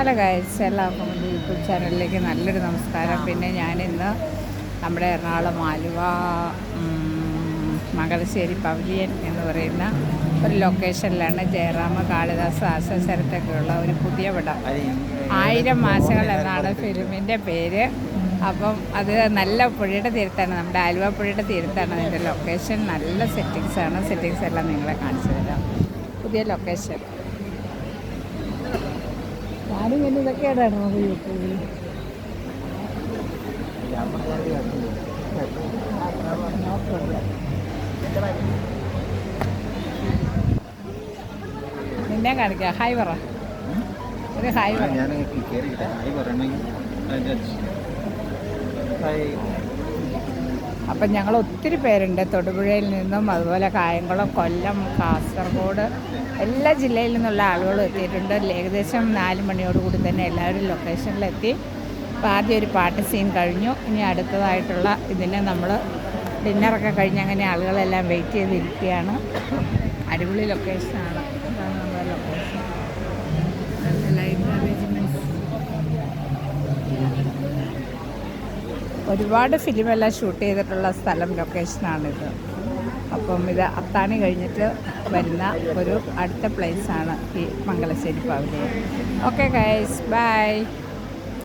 Hello guys, എല്ലാവർക്കും എൻ്റെ YouTube ചാനലിലേക്ക് നല്ലൊരു നമസ്കാരം. പിന്നെ ഞാനിന്ന് നമ്മുടെ എറണാകുളം ആലുവ മംഗലശ്ശേരി പവലിയൻ എന്ന് പറയുന്ന ഒരു ലൊക്കേഷനിലാണ്. ജയറാം കാളിദാസ് ആശാശരത്തൊക്കെയുള്ള ഒരു പുതിയ പടം 1000 മാസങ്ങൾ എന്നാണ് ഫിലിമിൻ്റെ പേര്. അപ്പം അത് നല്ല പുഴയുടെ തീരത്താണ്, നമ്മുടെ ആലുവ പുഴയുടെ തീരത്താണ് അതിൻ്റെ ലൊക്കേഷൻ. നല്ല സെറ്റിങ്സ് എല്ലാം നിങ്ങളെ കാണിച്ചു തരാം. പുതിയ ലൊക്കേഷൻ ഞാനും പിന്നെ ഇതൊക്കെയാണ് നമുക്ക് യൂട്യൂബിൽ. നിന്നെ കാണിക്കാം. ഹായ് പറ, ഒരു ഹായ് പറ. അപ്പം ഞങ്ങൾ ഒത്തിരി പേരുണ്ട്. തൊടുപുഴയിൽ നിന്നും അതുപോലെ കായംകുളം, കൊല്ലം, കാസർഗോഡ് എല്ലാ ജില്ലയിൽ നിന്നുള്ള ആളുകളും എത്തിയിട്ടുണ്ട്. ഏകദേശം 4 മണിയോടുകൂടി തന്നെ എല്ലാവരും ലൊക്കേഷനിലെത്തി. അപ്പോൾ ആദ്യം ഒരു പാട്ട് സീൻ കഴിഞ്ഞു. ഇനി അടുത്തതായിട്ടുള്ള ഇതിന് നമ്മൾ ഡിന്നറൊക്കെ കഴിഞ്ഞ് അങ്ങനെ ആളുകളെല്ലാം വെയിറ്റ് ചെയ്തിരിക്കുകയാണ്. അടിപൊളി ലൊക്കേഷനാണ്. ഇതാണ് നമ്മുടെ ലൊക്കേഷൻ. ലൈറ്റ് അറേഞ്ച്മെൻറ്റ്സ്, ഒരുപാട് ഫിലിമെല്ലാം ഷൂട്ട് ചെയ്തിട്ടുള്ള സ്ഥലം, ലൊക്കേഷനാണിത്. അപ്പം ഇത് അത്താണി കഴിഞ്ഞിട്ട് വരുന്ന ഒരു അടുത്ത പ്ലേസാണ് ഈ Mangalassery pavilion. Okay guys, by.